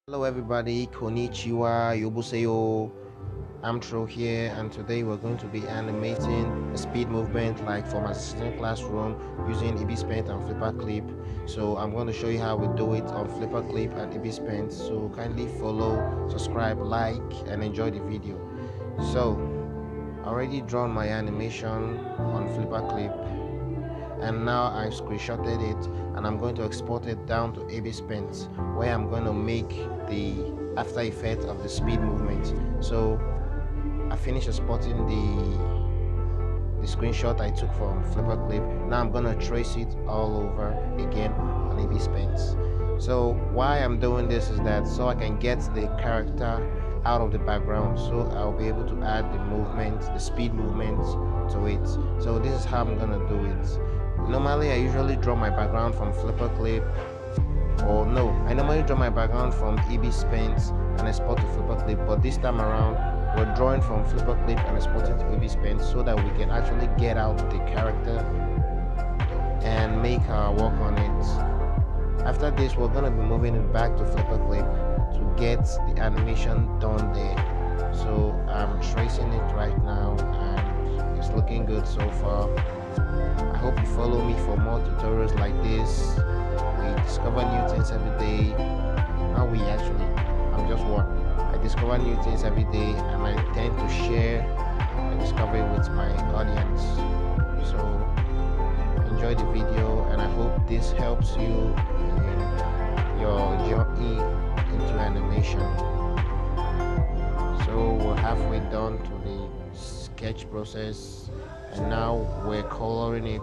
Hello everybody, konnichiwa, yobuseyo. I'm Tro here, and today we're going to be animating a speed movement like from assistant classroom using Ibis Paint and Flipaclip. So I'm going to show you how we do it on Flipaclip and Ibis Paint. So kindly follow, subscribe, like, and enjoy the video. So I already drawn my animation on Flipaclip, and now I've screenshotted it and I'm going to export it down to Ibis Paint, where I'm going to make the after effect of the speed movement. So I finished exporting the screenshot I took from Flipaclip. Now I'm gonna trace it all over again on Ibis Paint. So why I'm doing this is that so I can get the character out of the background, so I'll be able to add the movement, the speed movement to it. So this is how I'm gonna do it. Normally I usually draw my background from Flipaclip, or no, I normally draw my background from Ibis Paint and export to Flipaclip, but this time around we're drawing from Flipaclip and exporting to Ibis Paint so that we can actually get out the character and make our work on it. After this, we're gonna be moving it back to Flipaclip to get the animation done there. So I'm tracing it right now and it's looking good so far. I hope you follow me for more tutorials like this. We discover new things every day. I'm just one. I discover new things every day and I tend to share my discovery with my audience. So enjoy the video and I hope this helps you in your journey into animation. So we're halfway done to the sketch process and now we're coloring it.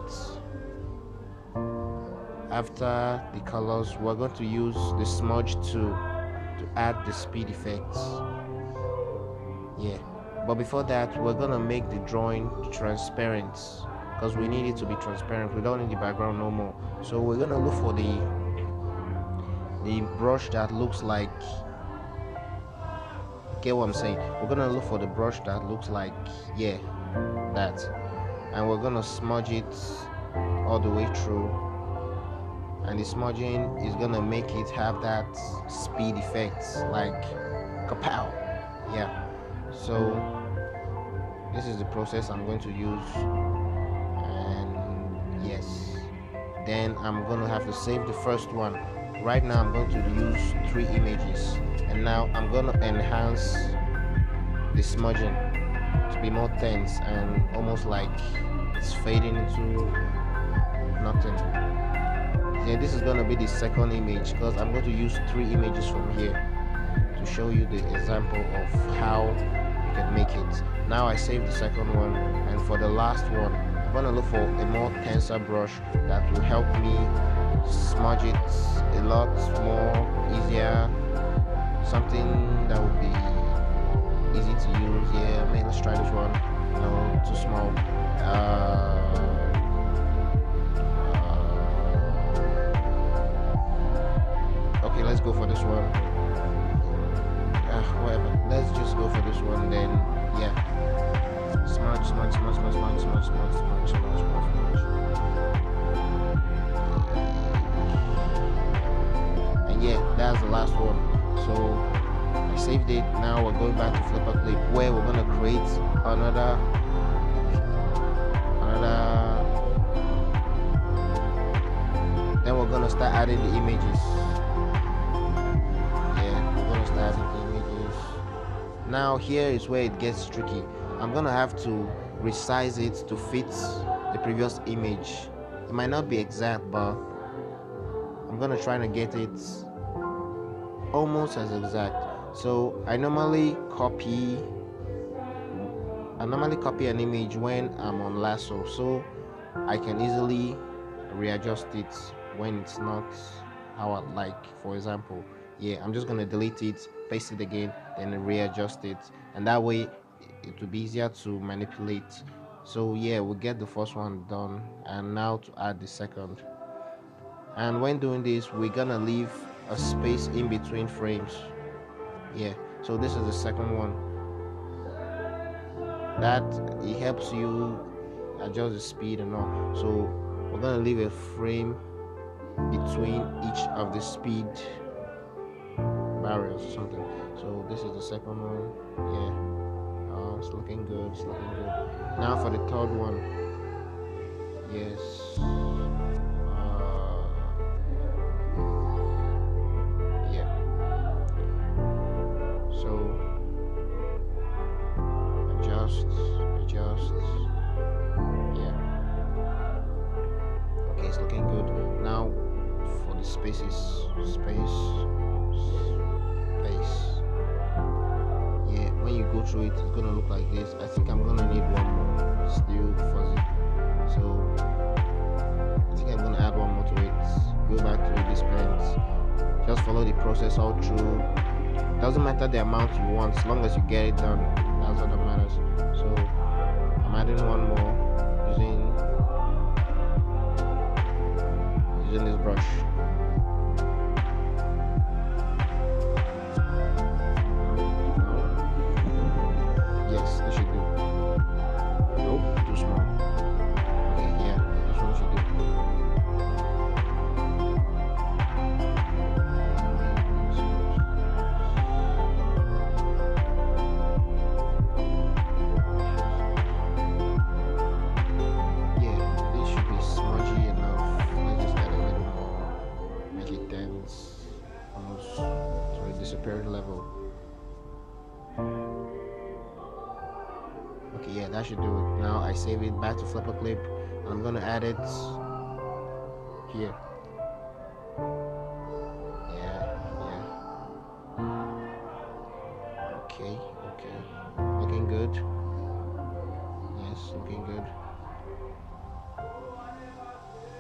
After the colors, we're going to use the smudge tool to add the speed effects. Yeah, but before that we're gonna make the drawing transparent because we need it to be transparent. We don't need the background no more. So we're gonna look for the brush that looks like, get what I'm saying, we're gonna look for the brush that looks like, yeah, that, and we're gonna smudge it all the way through, and the smudging is gonna make it have that speed effect like kapow. Yeah, so this is the process I'm going to use, and yes, then I'm gonna have to save the first one. Right now I'm going to use 3 images, and now I'm gonna enhance the smudging to be more tense and almost like it's fading into nothing. Yeah, this is going to be the second image because I'm going to use 3 images from here to show you the example of how you can make it. Now I saved the second one, and for the last one I'm going to look for a more tenser brush that will help me smudge it a lot more easier, something that would be easy to use. Yeah, I mean, let's try this one. No, too small. Okay, let's go for this one. Whatever. Let's just go for this one then. Yeah. Smudge, smudge, smudge, smudge, smudge, smudge, smudge, smudge, smudge, smudge. And yeah, that's the last one. So I saved it. Now we're going back to Flipaclip where we're gonna create another. Then we're gonna start adding the images. Now here is where it gets tricky. I'm gonna have to resize it to fit the previous image. It might not be exact, but I'm gonna try to get it almost as exact. So I normally copy an image when I'm on lasso, so I can easily readjust it when it's not how I'd like. For example, yeah, I'm just gonna delete it, paste it again, then readjust it, and that way it will be easier to manipulate. So yeah, we'll get the first one done, and now to add the second. And when doing this, we're gonna leave a space in between frames. Yeah, so this is the second one. That it helps you adjust the speed and all. So we're gonna leave a frame between each of the speed barriers or something. So this is the second one. Yeah, it's looking good. It's looking good. Now for the third one. Yes. Yeah. So adjust. Yeah. Okay, it's looking good. Now for the spaces, space. Yeah, when you go through it, it's gonna look like this. I think I'm gonna need one more. It's still fuzzy, so I think I'm gonna add one more to it. Go back to Ibis paint. Just follow the process all through. Doesn't matter the amount you want, as long as you get it done. That's what matters. So I'm adding one more using this brush. Yes, this should do. Nope, too small. Okay, yeah, this one should do. Yeah, this should be smudgy enough. Let's just add a little more. Make it dense. Almost to a disappearing level. Okay, yeah, that should do it. Now I save it back to Flipaclip, and I'm gonna add it here. Yeah. Okay. Looking good. Yes, looking good.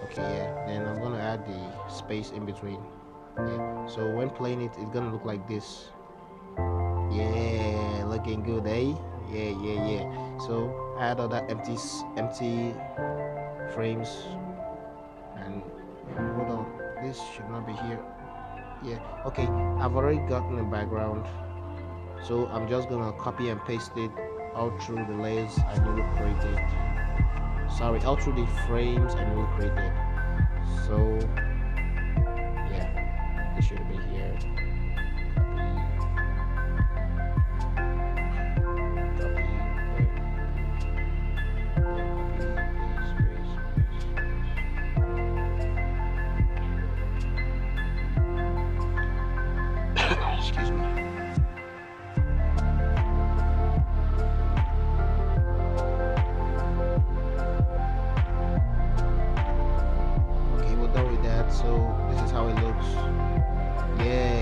Okay, yeah. Then I'm gonna add the space in between. Yeah. So when playing it, it's gonna look like this. Yeah, looking good, eh? Yeah. So add all that empty frames, and hold on, this should not be here. Yeah, okay, I've already gotten the background, so I'm just gonna copy and paste it all through the layers I newly created. Sorry, all through the frames I newly created. So yeah, this should be here. Excuse me. Okay, we're done with that. So this is how it looks. Yeah.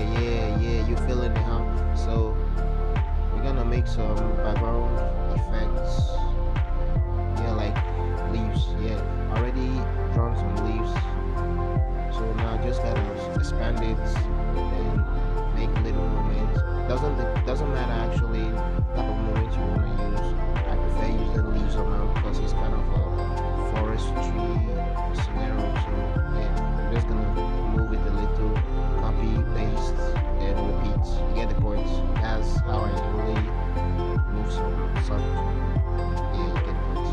You feeling it, huh? So we're gonna make some background effects. Yeah, like leaves. Yeah, already drawn some leaves. So now just gotta expand it and make little movements. Doesn't matter actually type of movement you want to use. I prefer using leaves amount because it's kind of a forestry scenario. So yeah, I'm just gonna move it a little, copy, paste, then repeat. You get the point. That's how I really move some. Yeah, you get the point.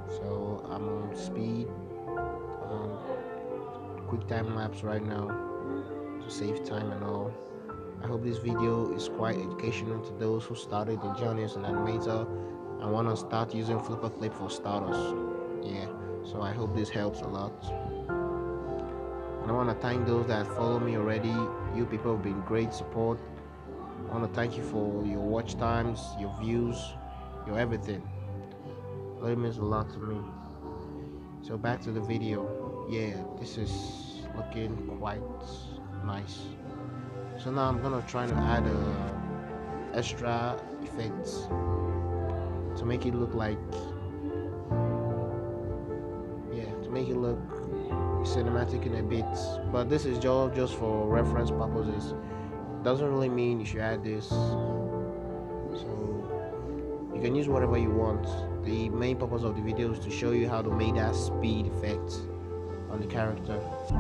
So I'm on speed. Quick time lapse right now to save time and all. I hope this video is quite educational to those who started the journey as an animator and want to start using Flipaclip for starters. Yeah, so I hope this helps a lot. And I want to thank those that follow me already. You people have been great support. I want to thank you for your watch times, your views, your everything. It means a lot to me. So back to the video. Yeah, this is looking quite nice. So now I'm gonna try to add extra effects to make it look like, to make it look cinematic in a bit. But this is just for reference purposes. Doesn't really mean you should add this. So you can use whatever you want. The main purpose of the video is to show you how to make that speed effect on the character. So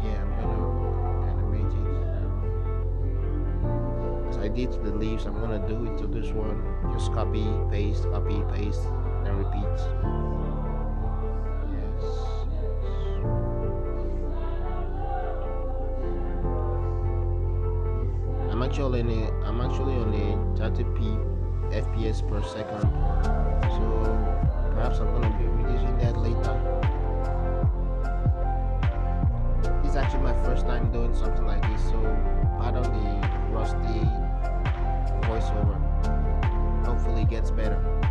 yeah, I'm gonna animate it. As I did to the leaves, I'm gonna do it to this one. Just copy, paste, then repeat. I'm actually on a 30p FPS per second. So perhaps I'm gonna be reducing that later. This is actually my first time doing something like this, so pardon the rusty voiceover. Hopefully it gets better.